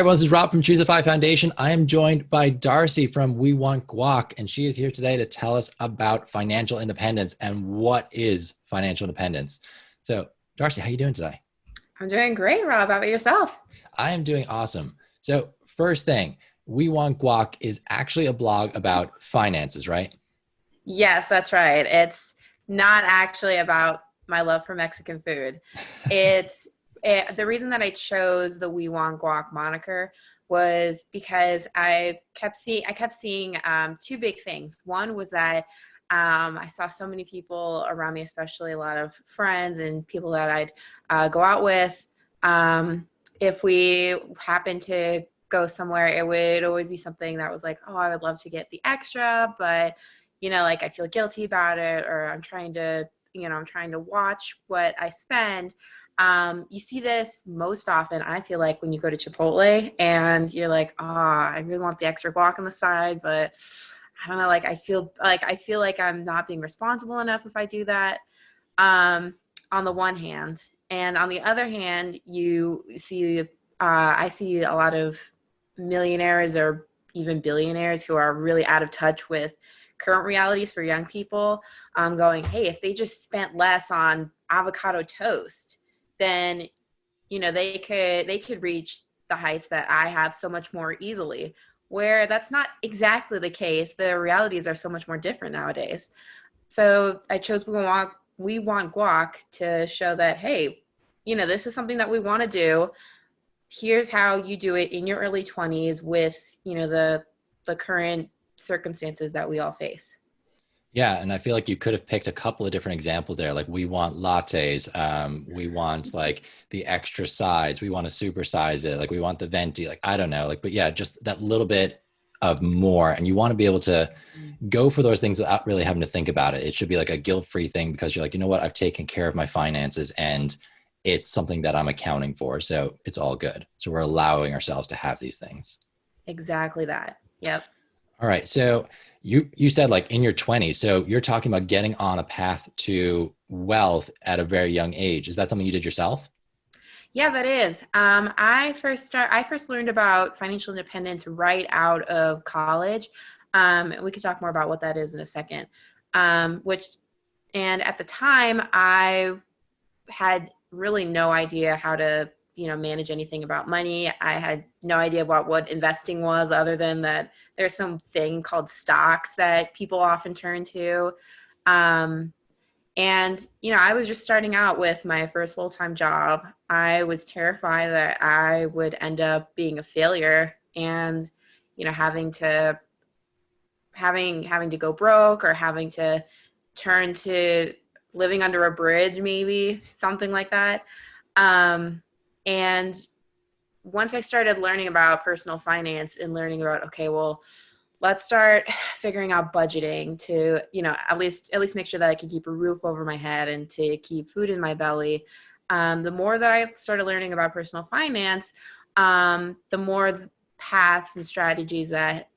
Everyone, this is Rob from Choosify Foundation. I am joined by Darcy from We Want Guac, and she is here today to tell us about financial independence and what is financial independence. So, Darcy, how are you doing today? I'm doing great, Rob. How about yourself? I am doing awesome. So, first thing, We Want Guac is actually a blog about finances, right? Yes, that's right. It's not actually about my love for Mexican food. It's the reason that I chose the We Want Guac moniker was because I kept seeing two big things. One was that I saw so many people around me, especially a lot of friends and people that I'd go out with. If we happened to go somewhere, it would always be something that was like, oh, I would love to get the extra, but like I feel guilty about it, or I'm trying to watch what I spend. You see this most often, I feel like, when you go to Chipotle and you're like, I really want the extra guac on the side, but I don't know, like I feel like I'm not being responsible enough if I do that. On the one hand, and on the other hand, I see a lot of millionaires or even billionaires who are really out of touch with current realities for young people, going, hey, if they just spent less on avocado toast, then they could reach the heights that I have so much more easily. Where that's not exactly the case. The realities are so much more different nowadays. So I chose We Want Guac to show that, hey, this is something that we want to do. Here's how you do it in your early 20s with, the current circumstances that we all face. Yeah, and I feel like you could have picked a couple of different examples there. Like we want lattes, we want like the extra sides, we want to supersize it, like we want the venti, like I don't know, like but yeah, just that little bit of more, and you want to be able to go for those things without really having to think about it. It should be like a guilt-free thing because you're like, you know what, I've taken care of my finances and it's something that I'm accounting for, so it's all good. So we're allowing ourselves to have these things. Exactly that. Yep. All right. So you said like in your 20s. So you're talking about getting on a path to wealth at a very young age. Is that something you did yourself? Yeah, that is. I first learned about financial independence right out of college. And we could talk more about what that is in a second. Which and at the time I had really no idea how to, manage anything about money. I had no idea about what investing was, other than that there's something called stocks that people often turn to. Um, and, I was just starting out with my first full-time job. I was terrified that I would end up being a failure and, having to go broke, or having to turn to living under a bridge, maybe something like that. And once I started learning about personal finance and learning about, okay, well, let's start figuring out budgeting to, at least make sure that I can keep a roof over my head and to keep food in my belly. The more that I started learning about personal finance, the more paths and strategies that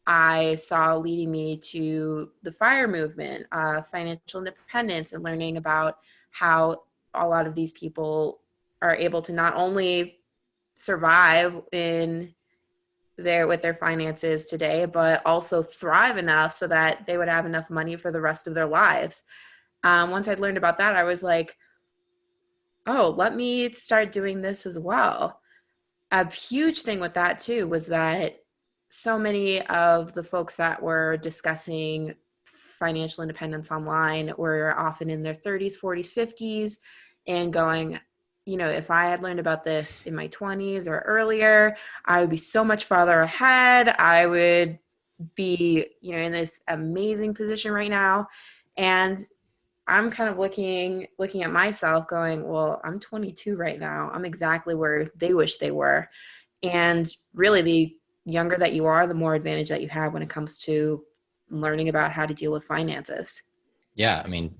I saw leading me to the FIRE movement, financial independence, and learning about how a lot of these people are able to not only survive in with their finances today, but also thrive enough so that they would have enough money for the rest of their lives. Once I'd learned about that, I was like, oh, let me start doing this as well. A huge thing with that too was that so many of the folks that were discussing financial independence online were often in their 30s, 40s, 50s, and going, if I had learned about this in my 20s or earlier, I would be so much farther ahead. I would be, in this amazing position right now. And I'm kind of looking at myself going, well, I'm 22 right now. I'm exactly where they wish they were. And really, the younger that you are, the more advantage that you have when it comes to learning about how to deal with finances. Yeah. I mean,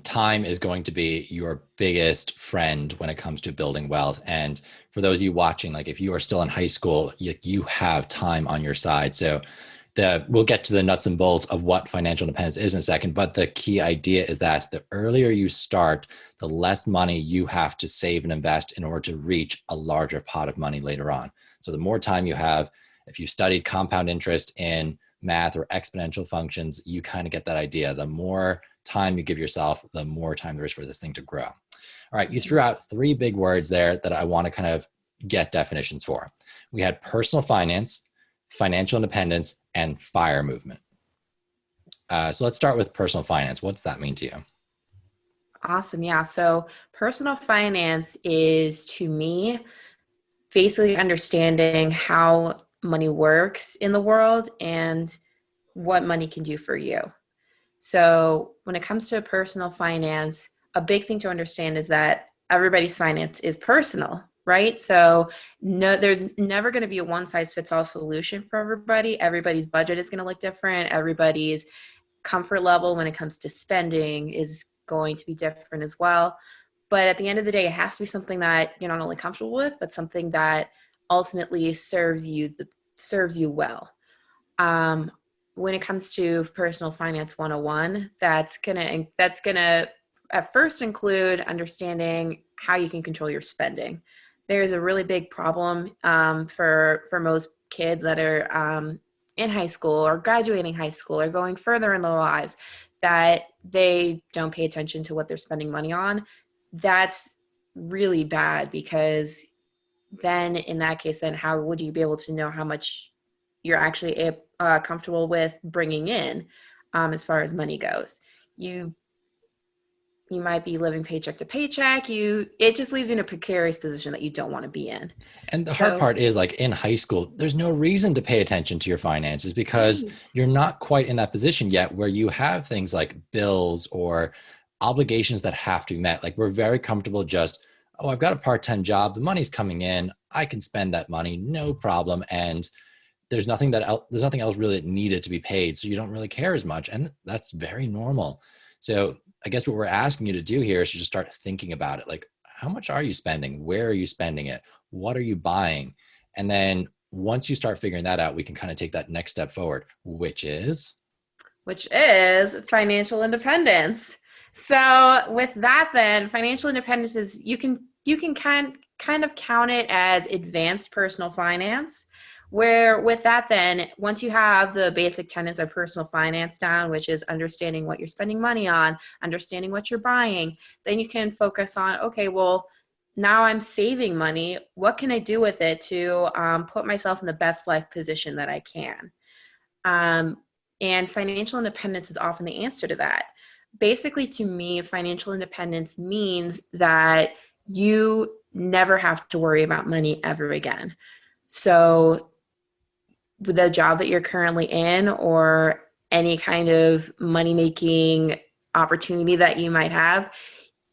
time is going to be your biggest friend when it comes to building wealth. And for those of you watching, like if you are still in high school, you have time on your side. So we'll get to the nuts and bolts of what financial independence is in a second, but the key idea is that the earlier you start, the less money you have to save and invest in order to reach a larger pot of money later on. So the more time you have, if you studied compound interest in math or exponential functions, you kind of get that idea. The more time you give yourself, the more time there is for this thing to grow. All right, you threw out three big words there that I want to kind of get definitions for. We had personal finance, financial independence, and FIRE movement. So let's start with personal finance. What's that mean to you? Awesome. Yeah. So personal finance is, to me, basically understanding how money works in the world and what money can do for you. So when it comes to personal finance, a big thing to understand is that everybody's finance is personal, right? So no, there's never going to be a one size fits all solution for everybody. Everybody's budget is going to look different. Everybody's comfort level when it comes to spending is going to be different as well. But at the end of the day, it has to be something that you're not only comfortable with, but something that ultimately serves you well. When it comes to personal finance 101, that's gonna at first include understanding how you can control your spending. There's a really big problem for most kids that are in high school or graduating high school or going further in their lives, that they don't pay attention to what they're spending money on. That's really bad, because then in that case, then how would you be able to know how much you're actually comfortable with bringing in as far as money goes? You might be living paycheck to paycheck. It just leaves you in a precarious position that you don't want to be in. And the hard So part is, like, in high school, there's no reason to pay attention to your finances because right. you're not quite in that position yet where you have things like bills or obligations that have to be met. Like, we're very comfortable just, oh, I've got a part-time job, the money's coming in, I can spend that money, no problem. And there's nothing else really that needed to be paid. So you don't really care as much. And that's very normal. So I guess what we're asking you to do here is to just start thinking about it. Like, how much are you spending? Where are you spending it? What are you buying? And then once you start figuring that out, we can kind of take that next step forward, which is financial independence. So with that, then financial independence is, you can kind of count it as advanced personal finance, where with that, then once you have the basic tenets of personal finance down, which is understanding what you're spending money on, understanding what you're buying, then you can focus on, okay, well, now I'm saving money. What can I do with it to put myself in the best life position that I can? And financial independence is often the answer to that. Basically, to me, financial independence means that you never have to worry about money ever again. So with the job that you're currently in, or any kind of money-making opportunity that you might have,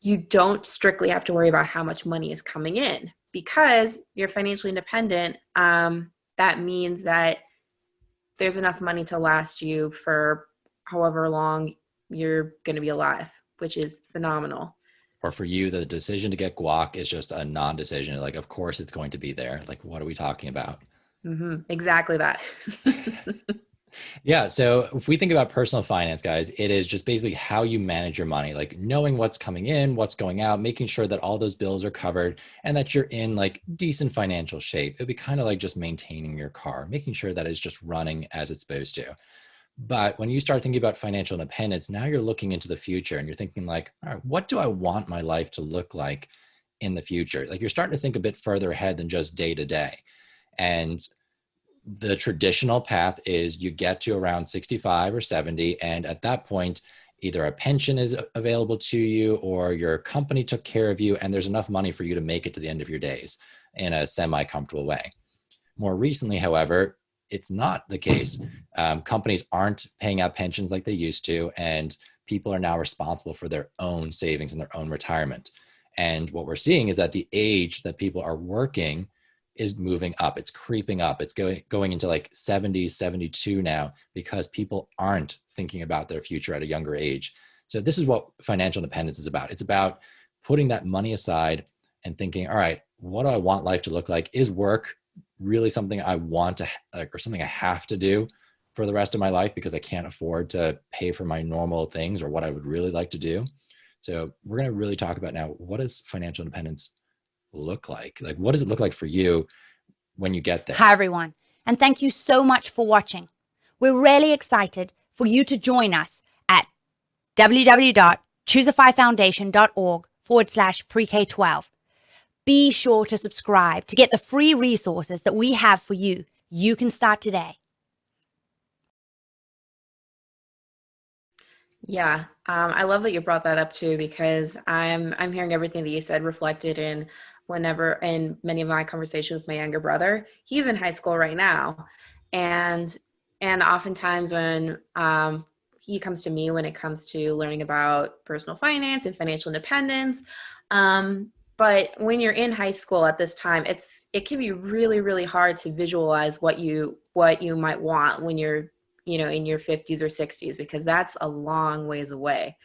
you don't strictly have to worry about how much money is coming in, because you're financially independent. That means that there's enough money to last you for however long you're going to be alive, which is phenomenal. or for you, the decision to get guac is just a non-decision. Like, of course it's going to be there. Like, what are we talking about? Exactly that. Yeah. So if we think about personal finance, guys, it is just basically how you manage your money, like knowing what's coming in, what's going out, making sure that all those bills are covered and that you're in like decent financial shape. It'd be kind of like just maintaining your car, making sure that it's just running as it's supposed to. But when you start thinking about financial independence, now you're looking into the future and you're thinking like, all right, what do I want my life to look like in the future? Like, you're starting to think a bit further ahead than just day to day. And the traditional path is you get to around 65 or 70. And at that point, either a pension is available to you or your company took care of you and there's enough money for you to make it to the end of your days in a semi-comfortable way. More recently, however, it's not the case. Companies aren't paying out pensions like they used to, and people are now responsible for their own savings and their own retirement. And what we're seeing is that the age that people are working is moving up. It's creeping up. It's going into like 70, 72 now, because people aren't thinking about their future at a younger age. So this is what financial independence is about. It's about putting that money aside and thinking, all right, what do I want life to look like? Is work really something I want to, like, or something I have to do? for the rest of my life because I can't afford to pay for my normal things or what I would really like to do. So we're going to really talk about now, what does financial independence look like? Like, what does it look like for you when you get there? Hi, everyone, and thank you so much for watching. We're really excited for you to join us at www.choosifyfoundation.org/pre-K12. Be sure to subscribe to get the free resources that we have for you. You can start today. Yeah, I love that you brought that up too, because I'm hearing everything that you said reflected in many of my conversations with my younger brother. He's in high school right now, and oftentimes when he comes to me when it comes to learning about personal finance and financial independence. But when you're in high school at this time, it can be really, really hard to visualize what you might want when you're in your 50s or 60s, because that's a long ways away.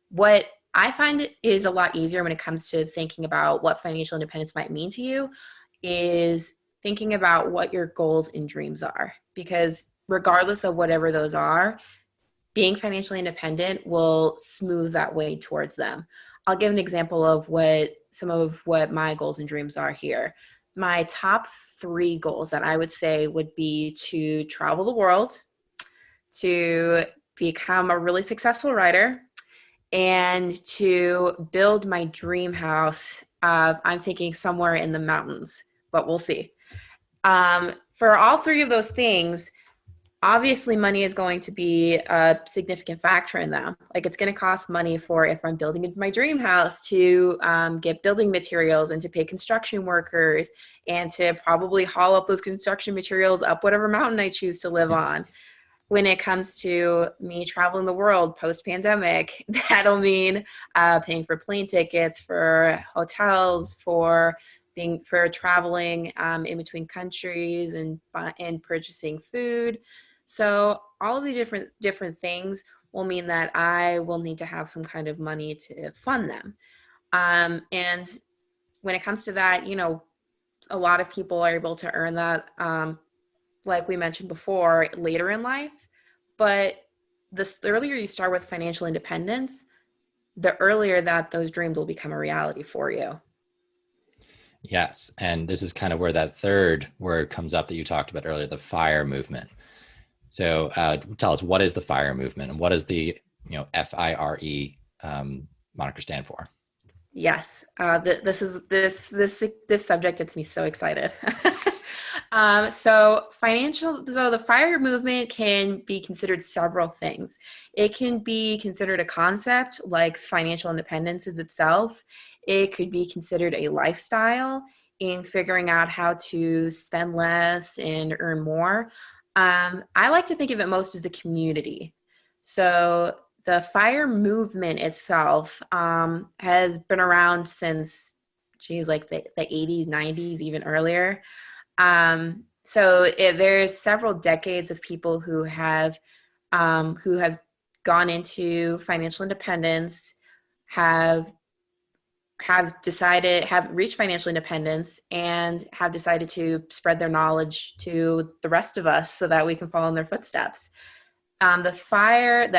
What I find is a lot easier when it comes to thinking about what financial independence might mean to you is thinking about what your goals and dreams are. Because regardless of whatever those are, being financially independent will smooth that way towards them. I'll give an example of some of what my goals and dreams are here. My top 3 goals that I would say would be to travel the world, to become a really successful writer, and to build my dream house. I'm thinking somewhere in the mountains, but we'll see. For all 3 of those things, obviously money is going to be a significant factor in them. Like, it's going to cost money for, if I'm building my dream house, to get building materials and to pay construction workers and to probably haul up those construction materials up whatever mountain I choose to live on. When it comes to me traveling the world post-pandemic, that'll mean paying for plane tickets, for hotels, for traveling in between countries, and purchasing food. So all of the different things will mean that I will need to have some kind of money to fund them. And when it comes to that, a lot of people are able to earn that, like we mentioned before, later in life. But the earlier you start with financial independence, the earlier that those dreams will become a reality for you. Yes. And this is kind of where that third word comes up that you talked about earlier, the FIRE movement. So tell us, what is the FIRE movement, and what does the FIRE moniker stand for? Yes, this subject gets me so excited. So the FIRE movement can be considered several things. It can be considered a concept like financial independence is itself. It could be considered a lifestyle in figuring out how to spend less and earn more. I like to think of it most as a community. So the FIRE movement itself has been around since, like the 80s, 90s, even earlier. There's several decades of people who have gone into financial independence, have reached financial independence, and have decided to spread their knowledge to the rest of us so that we can follow in their footsteps. The FIRE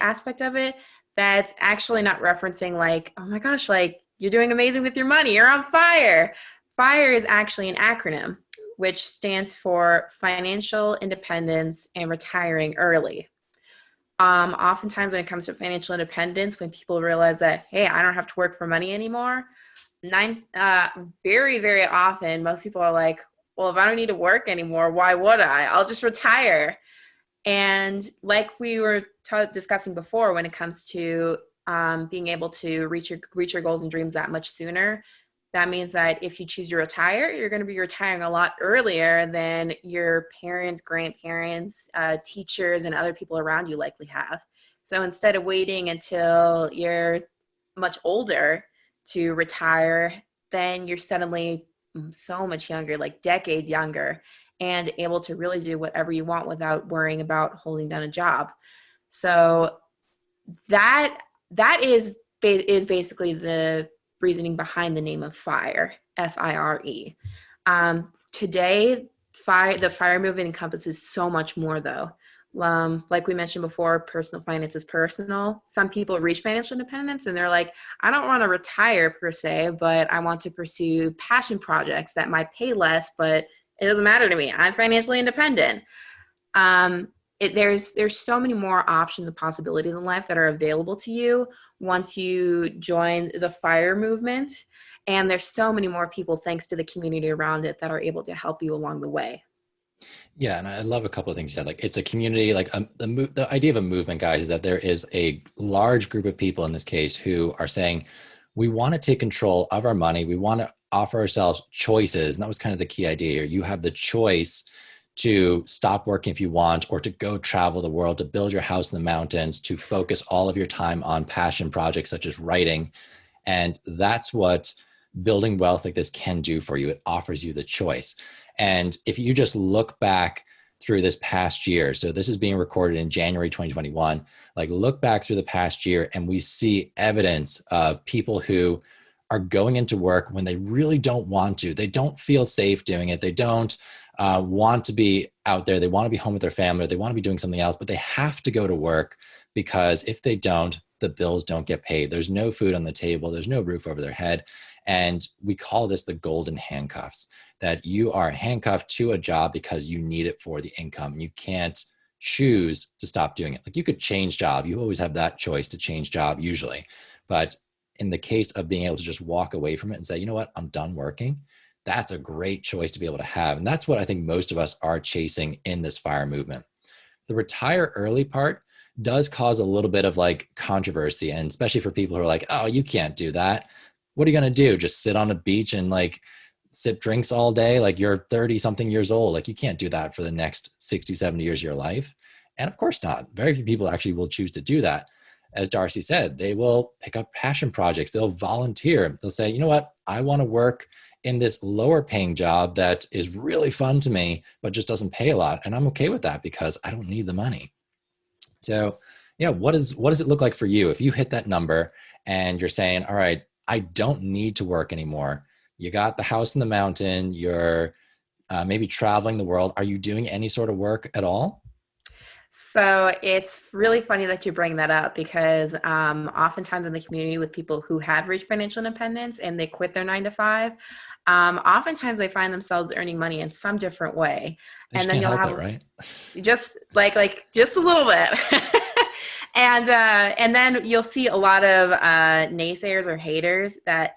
aspect of it, that's actually not referencing like, oh my gosh, like you're doing amazing with your money, you're on fire. FIRE is actually an acronym, which stands for Financial Independence and Retiring Early. Oftentimes when it comes to financial independence, when people realize that, hey, I don't have to work for money anymore, very, very often, most people are like, well, if I don't need to work anymore, why would I? I'll just retire. And like we were discussing before, when it comes to being able to reach your goals and dreams that much sooner, that means that if you choose to retire, you're going to be retiring a lot earlier than your parents, grandparents, teachers, and other people around you likely have. So instead of waiting until you're much older to retire, then you're suddenly so much younger, like decades younger, and able to really do whatever you want without worrying about holding down a job. So that is basically the reasoning behind the name of FIRE, FIRE. Today, the fire movement encompasses so much more though. Like we mentioned before, personal finance is personal. Some people reach financial independence and they're like, I don't want to retire per se, but I want to pursue passion projects that might pay less, but it doesn't matter to me. I'm financially independent. Um, there's so many more options and possibilities in life that are available to you once you join the fire movement. And there's so many more people, thanks to the community around it, that are able to help you along the way. Yeah, and I love a couple of things you said. Like it's a community. Like the idea of a movement, guys, is that there is a large group of people in this case who are saying, we want to take control of our money. We want to offer ourselves choices, and that was kind of the key idea here. You have the choice to stop working if you want, or to go travel the world, to build your house in the mountains, to focus all of your time on passion projects such as writing, and that's what building wealth like this can do for you. It offers you the choice. And if you just look back through this past year, so this is being recorded in January 2021, like look back through the past year and we see evidence of people who are going into work when they really don't want to. They don't feel safe doing it. They don't want to be out there. They want to be home with their family. Or they want to be doing something else, but they have to go to work because if they don't, the bills don't get paid. There's no food on the table. There's no roof over their head. And we call this the golden handcuffs, that you are handcuffed to a job because you need it for the income. You can't choose to stop doing it. Like you could change job. You always have that choice to change job usually. But in the case of being able to just walk away from it and say, you know what, I'm done working, that's a great choice to be able to have. And that's what I think most of us are chasing in this fire movement. The retire early part does cause a little bit of like controversy, and especially for people who are like, oh, you can't do that. What are you going to do? Just sit on a beach and like sip drinks all day? Like you're 30 something years old. Like you can't do that for the next 60, 70 years of your life. And of course not. Very few people actually will choose to do that. As Darcy said, they will pick up passion projects. They'll volunteer. They'll say, you know what? I want to work in this lower paying job that is really fun to me, but just doesn't pay a lot. And I'm okay with that because I don't need the money. So yeah, what does it look like for you? If you hit that number and you're saying, all right, I don't need to work anymore. You got the house in the mountain, you're maybe traveling the world. Are you doing any sort of work at all? So it's really funny that you bring that up because oftentimes in the community with people who have reached financial independence and they quit their 9 to 5, oftentimes they find themselves earning money in some different way. They just And then can't you'll help it, have right? just like just a little bit. And then you'll see a lot of naysayers or haters that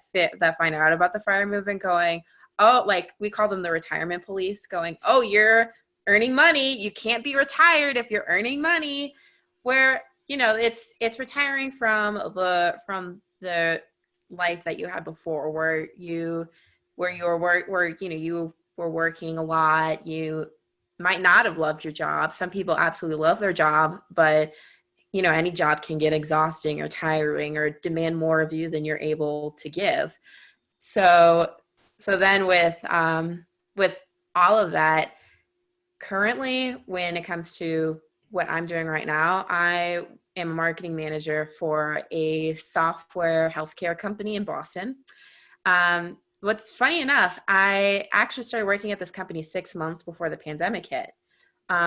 find out about the fire movement going, oh, like we call them the retirement police, going, oh, you're earning money, you can't be retired if you're earning money. Where it's retiring from the life that you had before, where you were working a lot. You might not have loved your job. Some people absolutely love their job, but any job can get exhausting or tiring or demand more of you than you're able to give. So then with all of that, currently when it comes to what I'm doing right now, I am a marketing manager for a software healthcare company in Boston. What's funny enough, I actually started working at this company 6 months before the pandemic hit.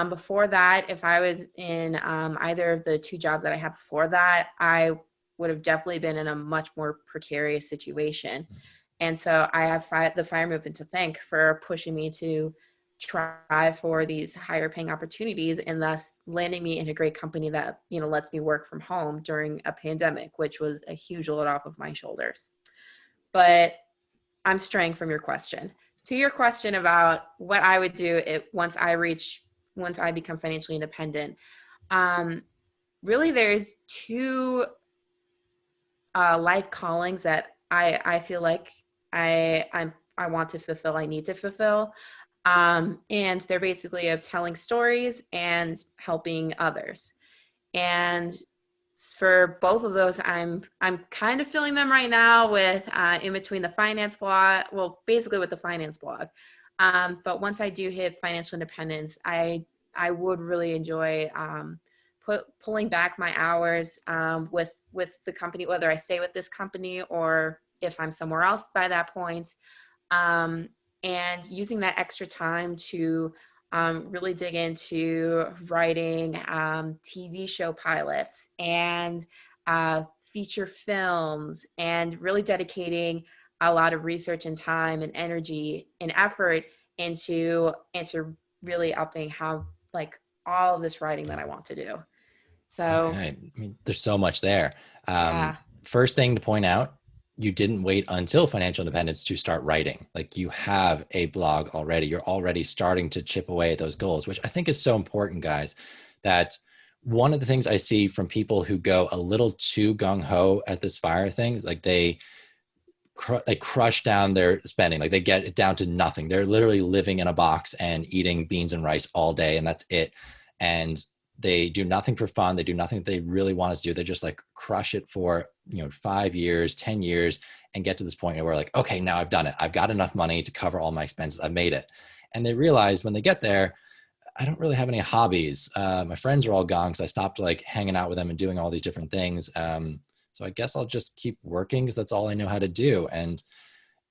Before that, if I was in either of the two jobs that I had before that, I would have definitely been in a much more precarious situation. And so I have the fire movement to thank for pushing me to try for these higher paying opportunities and thus landing me in a great company that, lets me work from home during a pandemic, which was a huge load off of my shoulders. But I'm straying from your question. To your question about what I would do once I become financially independent, really there's two life callings that I feel like I want to fulfill, I need to fulfill. And they're basically of telling stories and helping others. And for both of those, I'm kind of feeling them right now with in between the finance blog, well, basically with the finance blog. But once I do hit financial independence, I would really enjoy pulling back my hours with the company, whether I stay with this company or if I'm somewhere else by that point. and using that extra time to really dig into writing TV show pilots and feature films, and really dedicating a lot of research and time and energy and effort into really upping how like all of this writing that I want to do. So Okay. I mean, there's so much there. yeah. First thing to point out, you didn't wait until financial independence to start writing. Like, you have a blog already. You're already starting to chip away at those goals, which I think is so important, guys. That one of the things I see from people who go a little too gung ho at this fire thing is like they crush down their spending. Like, they get it down to nothing. They're literally living in a box and eating beans and rice all day, and that's it. And they do nothing for fun. They do nothing that they really want to do. They just like crush it for, 5 years, 10 years, and get to this point where like, okay, now I've done it. I've got enough money to cover all my expenses. I've made it. And they realize when they get there, I don't really have any hobbies. My friends are all gone because I stopped like hanging out with them and doing all these different things. So I guess I'll just keep working because that's all I know how to do. And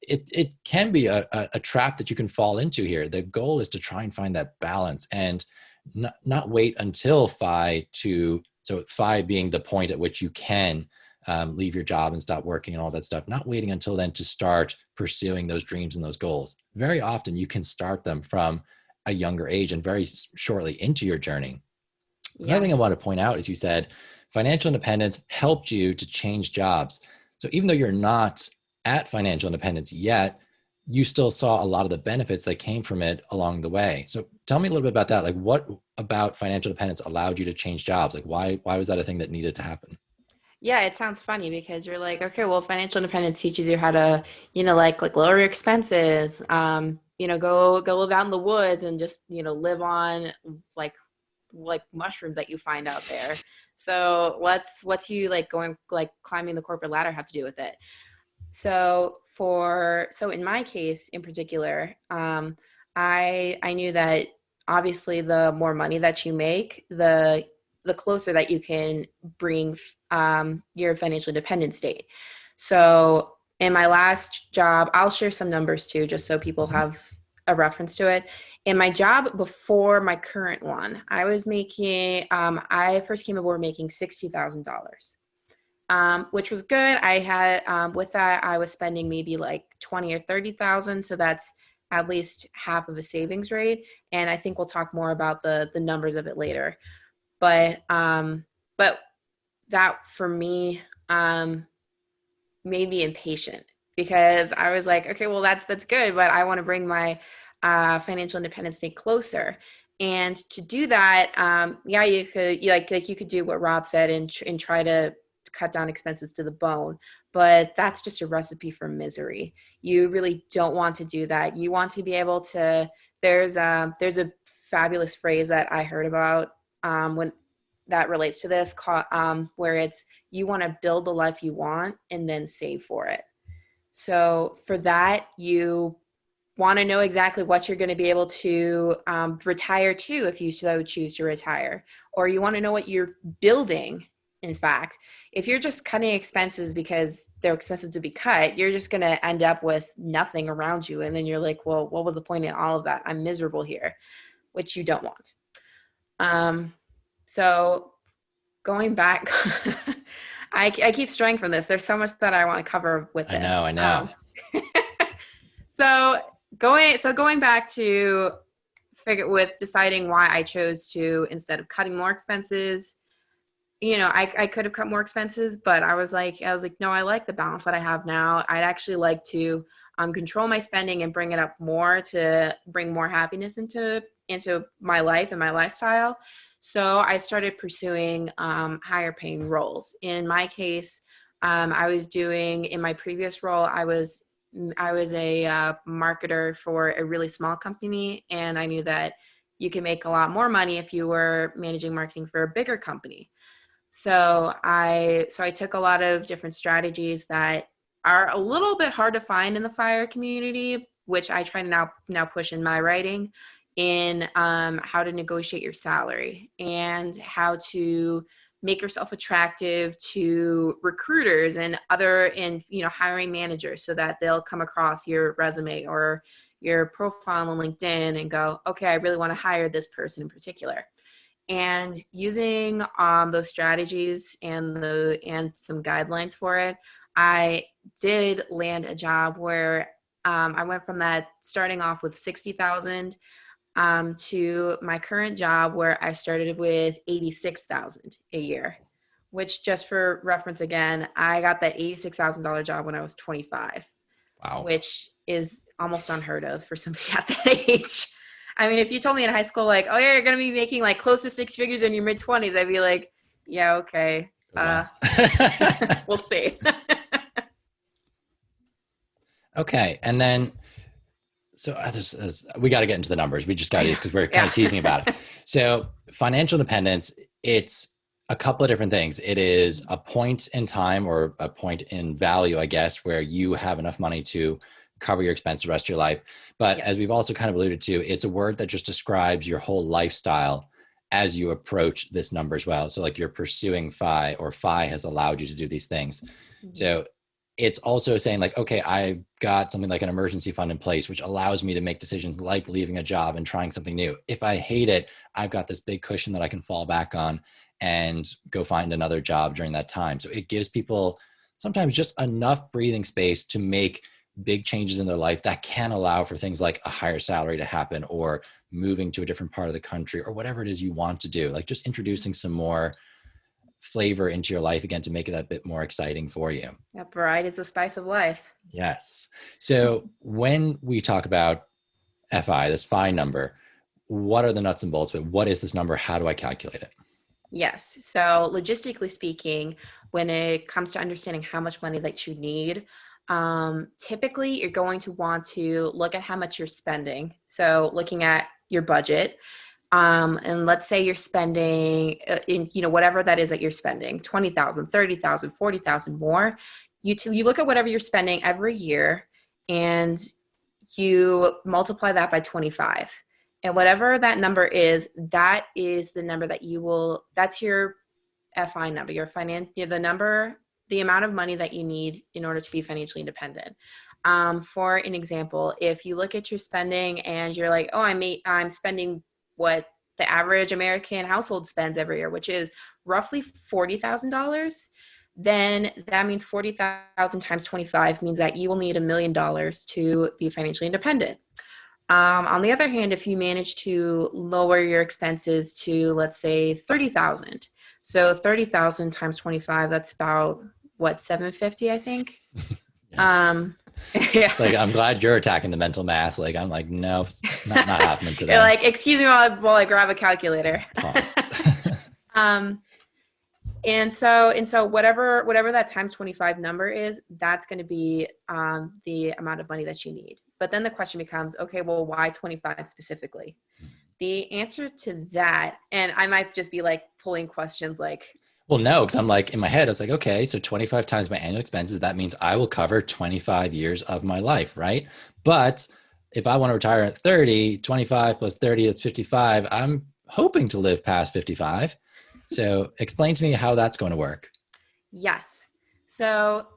it can be a trap that you can fall into here. The goal is to try and find that balance and not wait until FI being the point at which you can leave your job and stop working and all that stuff. Not waiting until then to start pursuing those dreams and those goals. Very often you can start them from a younger age and very shortly into your journey. Another Yeah. thing I want to point out is you said financial independence helped you to change jobs. So even though you're not at financial independence yet, you still saw a lot of the benefits that came from it along the way. So tell me a little bit about that. Like, what about financial independence allowed you to change jobs? Like, why was that a thing that needed to happen? Yeah, it sounds funny because you're like, okay, well, financial independence teaches you how to, like lower your expenses, go live out in the woods and just, live on like mushrooms that you find out there. So what's you like going like climbing the corporate ladder have to do with it? So in my case in particular, I knew that obviously the more money that you make, the closer that you can bring your financial independence date. So in my last job, I'll share some numbers too, just so people have a reference to it. In my job before my current one, I was making, I first came aboard making $60,000. Which was good. I had with that I was spending maybe like 20 or 30,000, so that's at least half of a savings rate. And I think we'll talk more about the numbers of it later. But that for me made me impatient because I was like, okay, well that's good, but I want to bring my financial independence day closer. And to do that, yeah, you could do what Rob said and try to cut down expenses to the bone, but that's just a recipe for misery. You really don't want to do that. You want to be able to. There's a fabulous phrase that I heard about when that relates to this, where it's you want to build the life you want and then save for it. So for that, you want to know exactly what you're going to be able to retire to if you so choose to retire, or you want to know what you're building. In fact, if you're just cutting expenses because they're expenses to be cut, you're just going to end up with nothing around you. And then you're like, well, what was the point in all of that? I'm miserable here, which you don't want. So going back, I keep straying from this. There's so much that I want to cover with this. I know. So going back to figure with deciding why I chose to, instead of cutting more expenses, I could have cut more expenses, but I was like, no, I like the balance that I have now. I'd actually like to control my spending and bring it up more to bring more happiness into my life and my lifestyle. So I started pursuing higher paying roles. In my case, in my previous role, I was a marketer for a really small company, and I knew that you can make a lot more money if you were managing marketing for a bigger company. So I took a lot of different strategies that are a little bit hard to find in the FIRE community, which I try to now push in my writing, in how to negotiate your salary and how to make yourself attractive to recruiters and hiring managers so that they'll come across your resume or your profile on LinkedIn and go, okay, I really want to hire this person in particular. And using those strategies and some guidelines for it, I did land a job where I went from that starting off with 60,000 to my current job where I started with 86,000 a year, which, just for reference again, I got that $86,000 job when I was 25. Wow. Which is almost unheard of for somebody at that age. I mean, if you told me in high school, like, oh yeah, you're going to be making like close to six figures in your mid-20s, I'd be like, yeah, okay. Wow. We'll see. Okay. And then, so we got to get into the numbers. We just got to use, because we're kind of teasing about it. So financial independence, it's a couple of different things. It is a point in time, or a point in value, I guess, where you have enough money to cover your expenses the rest of your life. But as we've also kind of alluded to, it's a word that just describes your whole lifestyle as you approach this number as well. So like you're pursuing FI, or FI has allowed you to do these things. Mm-hmm. So it's also saying like, okay, I've got something like an emergency fund in place, which allows me to make decisions like leaving a job and trying something new. If I hate it, I've got this big cushion that I can fall back on and go find another job during that time. So it gives people sometimes just enough breathing space to make big changes in their life that can allow for things like a higher salary to happen, or moving to a different part of the country, or whatever it is you want to do. Like just introducing some more flavor into your life again to make it a bit more exciting for you. Yeah, variety is the spice of life. Yes. So when we talk about FI, this FI number, what are the nuts and bolts of it? What is this number? How do I calculate it? Yes. So logistically speaking, when it comes to understanding how much money that you need, typically you're going to want to look at how much you're spending. So looking at your budget, and let's say you're spending in, whatever that is that you're spending, 20,000, 30,000, 40,000 more. You look at whatever you're spending every year and you multiply that by 25. And whatever that number is, that is the number that that's your FI number, the amount of money that you need in order to be financially independent. For an example, if you look at your spending and you're like, oh, I'm spending what the average American household spends every year, which is roughly $40,000, then that means 40,000 times 25 means that you will need $1 million to be financially independent. On the other hand, if you manage to lower your expenses to, let's say, 30,000, so 30,000 times 25, that's about what, 750, I think. Yeah. It's like, I'm glad you're attacking the mental math. Like, I'm like, no, it's not happening today. You're like, excuse me while I grab a calculator. Pause. And so whatever that times 25 number is, that's going to be the amount of money that you need. But then the question becomes, okay, well, why 25 specifically? The answer to that, and I might just be like pulling questions like, well, no, because I'm like, in my head, I was like, okay, so 25 times my annual expenses, that means I will cover 25 years of my life, right? But if I want to retire at 30, 25 plus 30, that's 55. I'm hoping to live past 55. So explain to me how that's going to work. Yes. So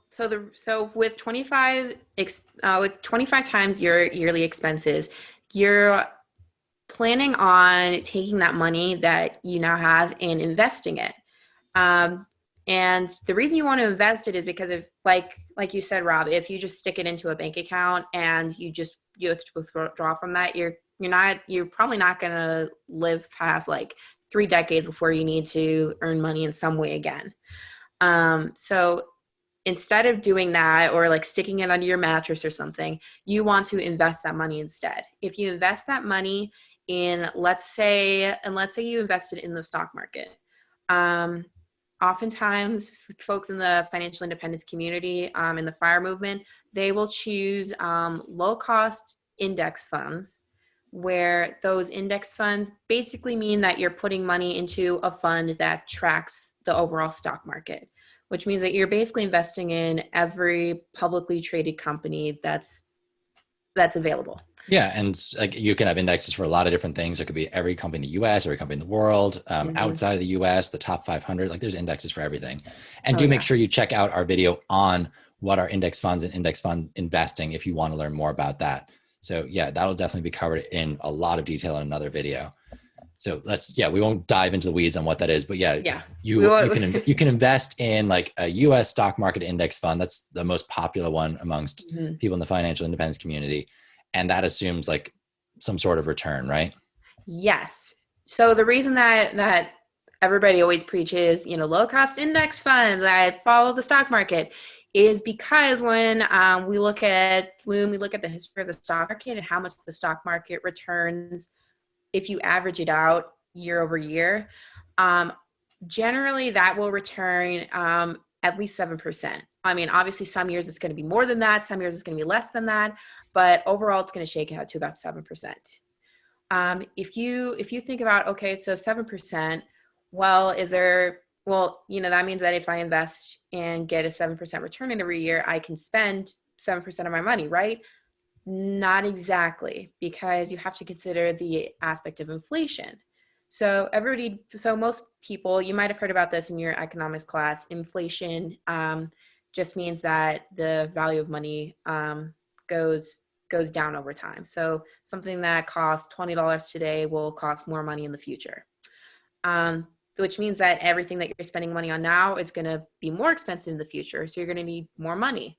with 25 times your yearly expenses, you're planning on taking that money that you now have and investing it. And the reason you want to invest it is because of, like you said, Rob, if you just stick it into a bank account and you have to withdraw from that, you're probably not going to live past like 3 decades before you need to earn money in some way again. So instead of doing that, or like sticking it under your mattress or something, you want to invest that money instead. If you invest that money in, let's say you invested in the stock market, oftentimes folks in the financial independence community, in the FIRE movement, they will choose low cost index funds, where those index funds basically mean that you're putting money into a fund that tracks the overall stock market, which means that you're basically investing in every publicly traded company that's available. Yeah. And like, you can have indexes for a lot of different things. There could be every company in the US, every company in the world, outside of the US, the top 500, like there's indexes for everything. And make sure you check out our video on what are index funds and index fund investing if you want to learn more about that. So yeah, that'll definitely be covered in a lot of detail in another video. So we won't dive into the weeds on what that is, but Yeah. you can invest in like a US stock market index fund. That's the most popular one amongst people in the financial independence community. And that assumes like some sort of return, right? Yes. So the reason that everybody always preaches, low cost index funds that follow the stock market is because when we look at the history of the stock market and how much the stock market returns, if you average it out year over year, generally that will return at least 7%. I mean, obviously some years it's going to be more than that, some years it's going to be less than that, but overall it's going to shake out to about 7%. If you think about, okay, so 7%, well, that means that if I invest and get a 7% return in every year, I can spend 7% of my money, right? Not exactly, because you have to consider the aspect of inflation. So most people, you might have heard about this in your economics class. Inflation just means that the value of money goes down over time. So something that costs $20 today will cost more money in the future, which means that everything that you're spending money on now is going to be more expensive in the future. So you're going to need more money.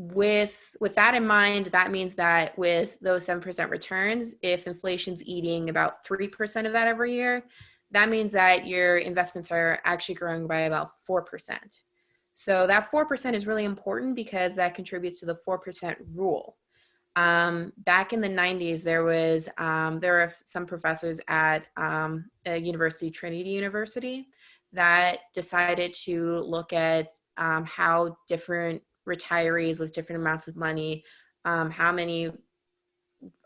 With that in mind, that means that with those 7% returns, if inflation's eating about 3% of that every year, that means that your investments are actually growing by about 4%. So that 4% is really important because that contributes to the 4% rule. Back in the 90s, there were some professors at a university, Trinity University, that decided to look at how different retirees with different amounts of money, how many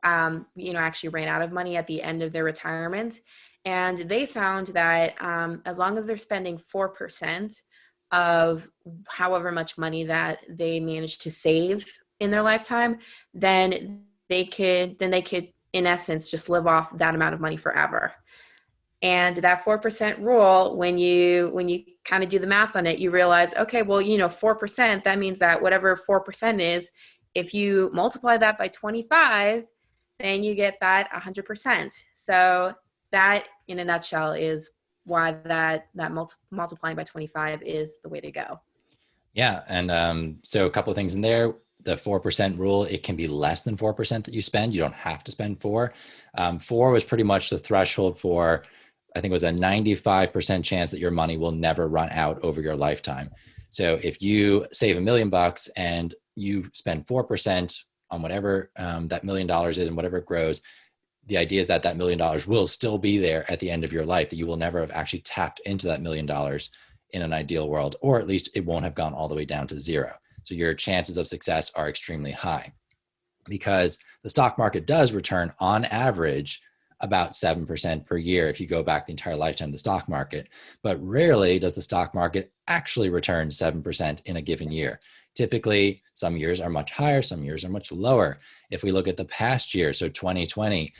actually ran out of money at the end of their retirement. And they found that as long as they're spending 4% of however much money that they managed to save in their lifetime, then they could in essence just live off that amount of money forever. And that 4% rule, when you kind of do the math on it, you realize, okay, well, 4%, that means that whatever 4% is, if you multiply that by 25, then you get that 100%. So that in a nutshell is why that multiplying by 25 is the way to go. Yeah. And so a couple of things in there. The 4% rule, it can be less than 4% that you spend. You don't have to spend 4. 4 was pretty much the threshold for, I think it was a 95% chance that your money will never run out over your lifetime. So if you save $1 million and you spend 4% on whatever that $1 million is and whatever it grows, the idea is that $1 million will still be there at the end of your life, that you will never have actually tapped into that $1 million in an ideal world, or at least it won't have gone all the way down to zero. So your chances of success are extremely high because the stock market does return on average about 7% per year if you go back the entire lifetime of the stock market. But rarely does the stock market actually return 7% in a given year. Typically, some years are much higher, some years are much lower. If we look at the past year, so 2020,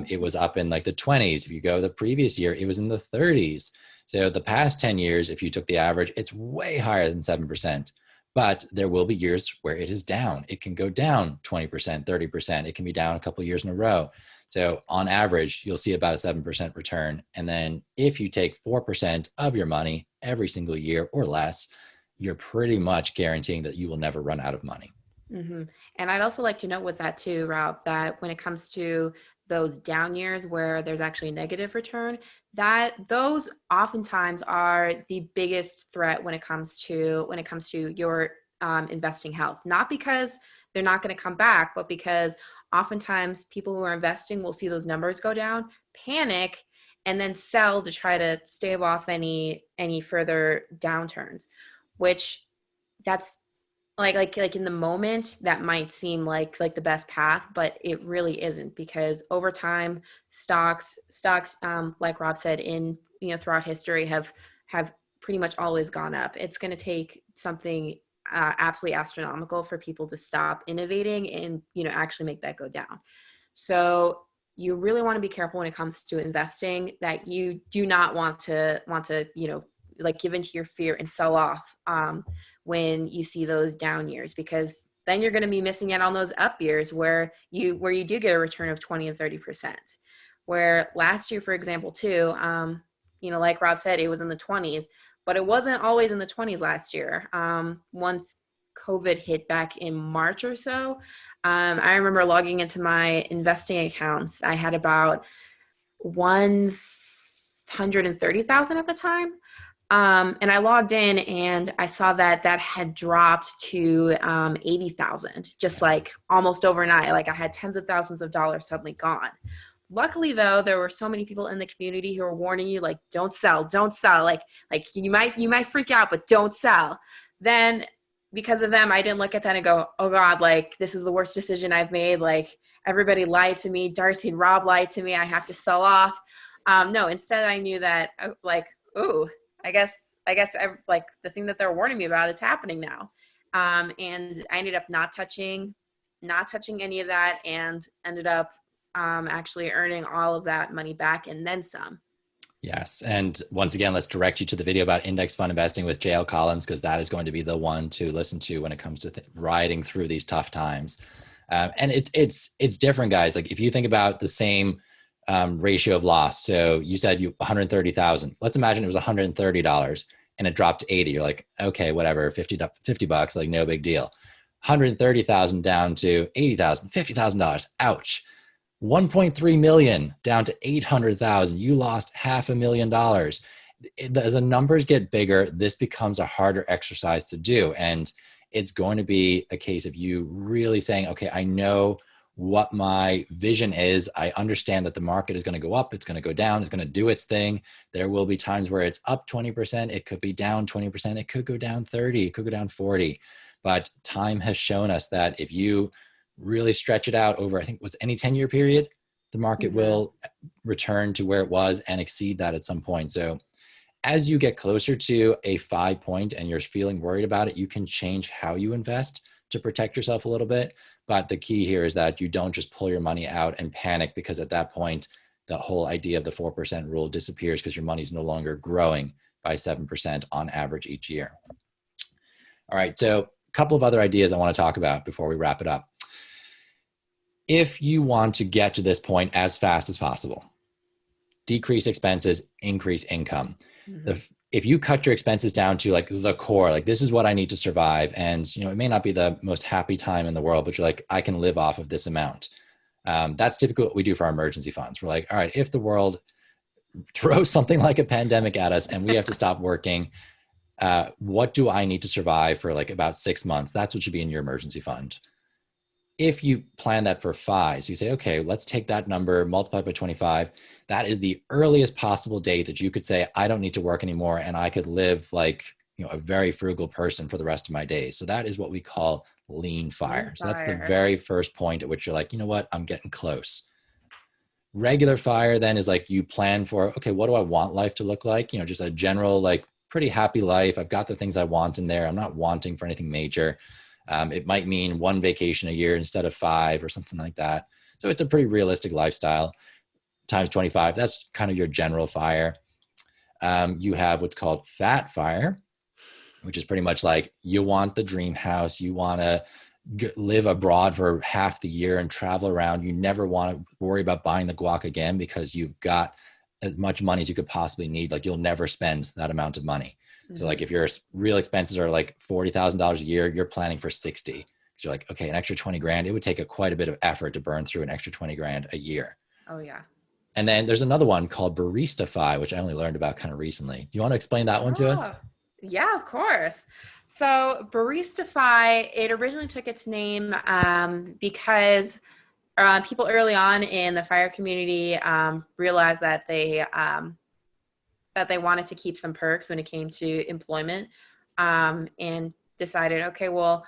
it was up in like the 20s. If you go the previous year, it was in the 30s. So the past 10 years, if you took the average, it's way higher than 7%. But there will be years where it is down. It can go down 20%, 30%. It can be down a couple of years in a row. So on average, you'll see about a 7% return. And then if you take 4% of your money every single year or less, you're pretty much guaranteeing that you will never run out of money. Mm-hmm. And I'd also like to note with that too, Ralph, that when it comes to those down years where there's actually a negative return, that those oftentimes are the biggest threat when it comes to your investing health. Not because they're not going to come back, but because oftentimes people who are investing will see those numbers go down, panic, and then sell to try to stave off any further downturns, which that's like in the moment that might seem like the best path, but it really isn't, because over time stocks like Rob said, in throughout history have pretty much always gone up. It's going to take something absolutely astronomical for people to stop innovating and actually make that go down. So you really want to be careful when it comes to investing, that you do not want to like give into your fear and sell off when you see those down years, because then you're going to be missing out on those up years where you do get a return of 20 and 30%. Where last year, for example, too, like Rob said, it was in the 20s, but it wasn't always in the 20s last year. Once COVID hit back in March or so, I remember logging into my investing accounts. I had about 130,000 at the time. And I logged in and I saw that had dropped to 80,000, just like almost overnight. Like I had tens of thousands of dollars suddenly gone. Luckily, though, there were so many people in the community who were warning you, like, don't sell. Like you might freak out, but don't sell. Then because of them, I didn't look at that and go, oh God, like this is the worst decision I've made. Like everybody lied to me. Darcy and Rob lied to me. I have to sell off. No, instead I knew that like, ooh, I guess like the thing that they're warning me about, it's happening now. And I ended up not touching any of that and ended up actually earning all of that money back and then some. Yes. And once again, let's direct you to the video about index fund investing with JL Collins, because that is going to be the one to listen to when it comes to riding through these tough times. And it's different, guys. Like if you think about the same ratio of loss. So you said 130,000. Let's imagine it was $130 and it dropped to 80. You're like, okay, whatever, 50 bucks, like no big deal. 130,000 down to 80,000, $50,000. Ouch. 1.3 million down to 800,000. You lost $500,000. As the numbers get bigger, this becomes a harder exercise to do. And it's going to be a case of you really saying, okay, I know what my vision is. I understand that the market is going to go up. It's going to go down. It's going to do its thing. There will be times where it's up 20%. It could be down 20%. It could go down 30. It could go down 40. But time has shown us that if you really stretch it out over, I think what's any 10-year period, the market will return to where it was and exceed that at some point. So as you get closer to a 5 point and you're feeling worried about it, you can change how you invest to protect yourself a little bit. But the key here is that you don't just pull your money out and panic, because at that point, the whole idea of the 4% rule disappears because your money's no longer growing by 7% on average each year. All right, so a couple of other ideas I want to talk about before we wrap it up. If you want to get to this point as fast as possible, decrease expenses, increase income. If you cut your expenses down to like the core, like this is what I need to survive. And, it may not be the most happy time in the world, but you're like, I can live off of this amount. That's typically what we do for our emergency funds. We're like, all right, if the world throws something like a pandemic at us and we have to stop working, what do I need to survive for like about 6 months? That's what should be in your emergency fund. If you plan that for 5, so you say, okay, let's take that number, multiply by 25. That is the earliest possible date that you could say, I don't need to work anymore. And I could live like, a very frugal person for the rest of my days. So that is what we call lean fire. So that's the very first point at which you're like, you know what, I'm getting close. Regular fire then is like you plan for, okay, what do I want life to look like? Just a general, like pretty happy life. I've got the things I want in there. I'm not wanting for anything major. It might mean 1 vacation a year instead of 5 or something like that. So it's a pretty realistic lifestyle. Times 25, that's kind of your general fire. You have what's called fat fire, which is pretty much like you want the dream house. You want to live abroad for half the year and travel around. You never want to worry about buying the guac again because you've got as much money as you could possibly need. Like you'll never spend that amount of money. So like if your real expenses are like $40,000 a year, you're planning for 60. So you're like, okay, an extra 20 grand, it would take quite a bit of effort to burn through an extra 20 grand a year. Oh yeah. And then there's another one called Baristify, which I only learned about kind of recently. Do you want to explain that one to us? Yeah, of course. So Baristify, it originally took its name because people early on in the fire community realized that they wanted to keep some perks when it came to employment, and decided, okay, well,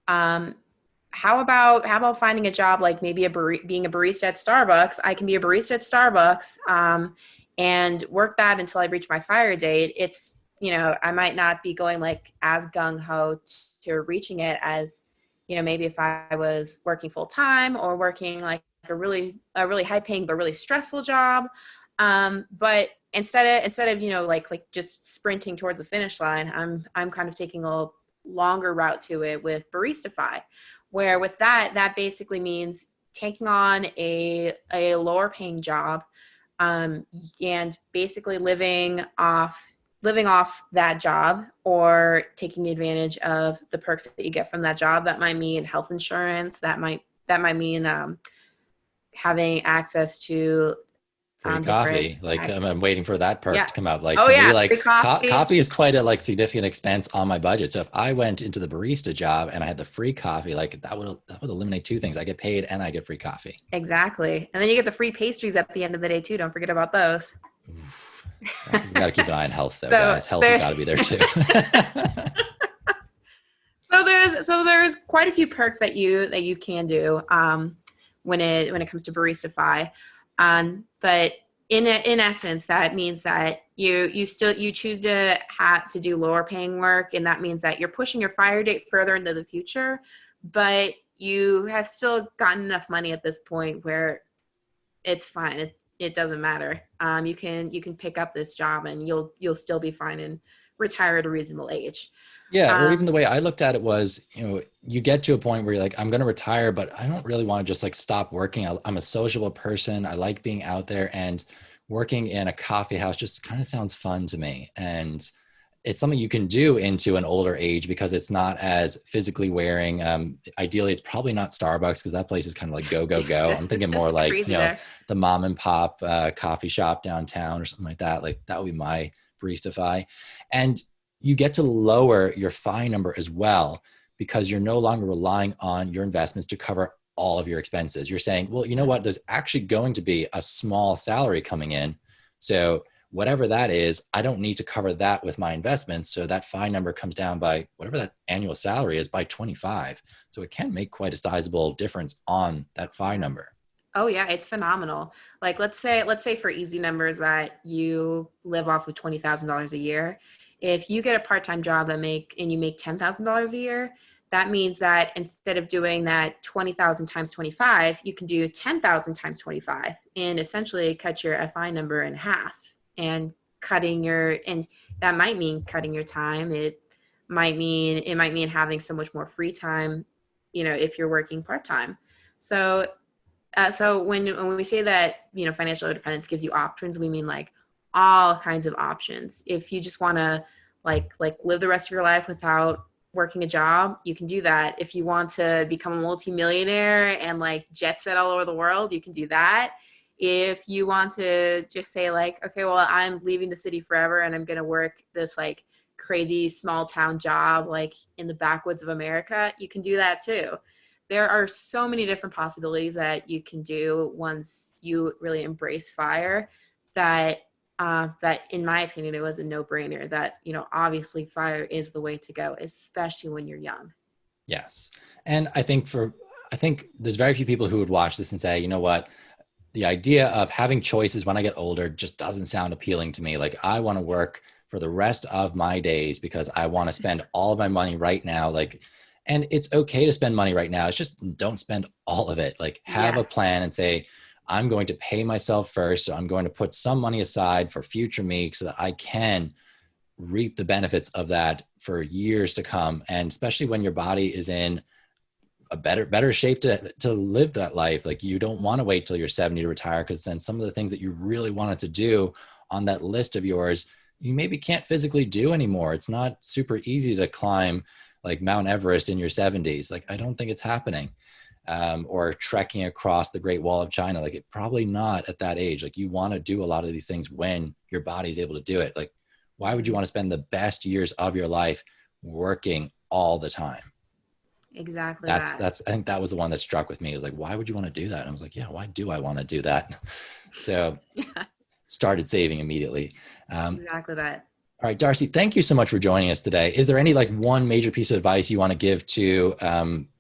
how about finding a job like maybe being a barista at Starbucks? I can be a barista at Starbucks and work that until I reach my fire date. It's, I might not be going like as gung-ho to reaching it as, maybe if I was working full time or working like a really high paying but really stressful job. But instead of like just sprinting towards the finish line, I'm kind of taking a longer route to it with Baristify, where with that basically means taking on a lower paying job, and basically living off that job, or taking advantage of the perks that you get from that job. That might mean health insurance. That might mean having access to Free different coffee. Like tech. I'm waiting for that perk Yeah. to come up. Like Oh for me, yeah, like free coffee. coffee is quite a like significant expense on my budget. So if I went into the barista job and I had the free coffee, like that would eliminate two things. I get paid and I get free coffee. Exactly. And then you get the free pastries at the end of the day too. Don't forget about those. Oof. We got to keep an eye on health though, So guys. Health has there's got to be there too. there's quite a few perks that you can do when it comes to Baristify. But in essence, that means that you choose to do lower paying work, and that means that you're pushing your fire date further into the future, but you have still gotten enough money at this point where it's fine. It doesn't matter. You can pick up this job and you'll still be fine and retire at a reasonable age. Yeah, or even the way I looked at it was, you get to a point where you're like, I'm going to retire, but I don't really want to just like stop working. I'm a sociable person. I like being out there, and working in a coffee house just kind of sounds fun to me. And it's something you can do into an older age because it's not as physically wearing. Ideally, it's probably not Starbucks because that place is kind of like go, go, go. I'm thinking more like, the mom and pop coffee shop downtown or something like that. Like that would be my Baristify. And you get to lower your FI number as well because you're no longer relying on your investments to cover all of your expenses. You're saying, well, you know what? There's actually going to be a small salary coming in. So whatever that is, I don't need to cover that with my investments. So that FI number comes down by whatever that annual salary is by 25. So it can make quite a sizable difference on that FI number. Oh yeah, it's phenomenal. Like let's say for easy numbers that you live off of $20,000 a year. If you get a part-time job and you make $10,000 a year, that means that instead of doing that 20,000 times 25, you can do 10,000 times 25 and essentially cut your FI number in half. And that might mean cutting your time. It might mean having so much more free time, if you're working part-time. So when we say that, financial independence gives you options, we mean like all kinds of options. If you just want to like live the rest of your life without working a job, you can do that. If you want to become a multimillionaire and like jet set all over the world, you can do that. If you want to just say like, okay, well, I'm leaving the city forever and I'm going to work this like crazy small town job like in the backwoods of America, you can do that too. There are so many different possibilities that you can do once you really embrace fire that in my opinion, it was a no-brainer that, obviously fire is the way to go, especially when you're young. Yes. And I think there's very few people who would watch this and say, you know what, the idea of having choices when I get older just doesn't sound appealing to me. Like I want to work for the rest of my days because I want to spend all of my money right now. And it's okay to spend money right now. It's just don't spend all of it. Like have a plan and say, I'm going to pay myself first. So I'm going to put some money aside for future me so that I can reap the benefits of that for years to come. And especially when your body is in a better shape to live that life. Like you don't want to wait till you're 70 to retire, because then some of the things that you really wanted to do on that list of yours, you maybe can't physically do anymore. It's not super easy to climb like Mount Everest in your 70s. Like, I don't think it's happening. Or trekking across the Great Wall of China. Like, it probably not at that age. Like, you want to do a lot of these things when your body's able to do it. Like, why would you want to spend the best years of your life working all the time? Exactly. I think that was the one that struck with me. It was like, why would you want to do that? And I was like, yeah, why do I want to do that? So started saving immediately. Exactly that. All right, Darcy, thank you so much for joining us today. Is there any like one major piece of advice you want to give to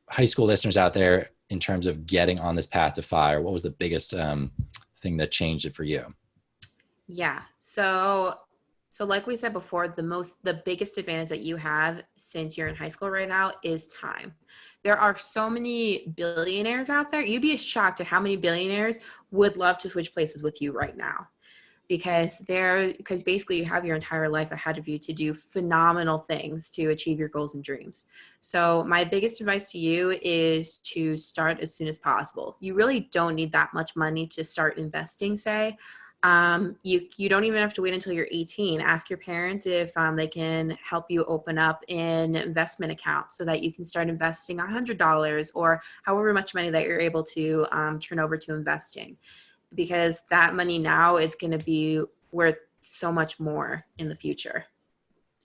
high school listeners out there in terms of getting on this path to fire? What was the biggest thing that changed it for you? Yeah. So like we said before, the biggest advantage that you have since you're in high school right now is time. There are so many billionaires out there. You'd be shocked at how many billionaires would love to switch places with you right now. because basically you have your entire life ahead of you to do phenomenal things to achieve your goals and dreams. So my biggest advice to you is to start as soon as possible. You really don't need that much money to start investing, say. You don't even have to wait until you're 18. Ask your parents if they can help you open up an investment account so that you can start investing $100 or however much money that you're able to turn over to investing, because that money now is going to be worth so much more in the future.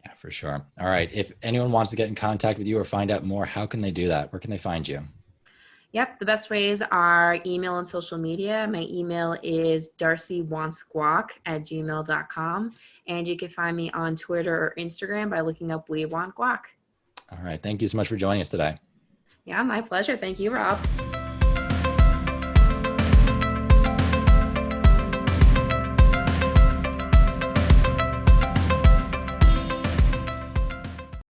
Yeah, for sure. All right. If anyone wants to get in contact with you or find out more, how can they do that? Where can they find you? Yep, the best ways are email and social media. My email is darcywantsguac@gmail.com. And you can find me on Twitter or Instagram by looking up We Want Guac. All right. Thank you so much for joining us today. Yeah, my pleasure. Thank you, Rob.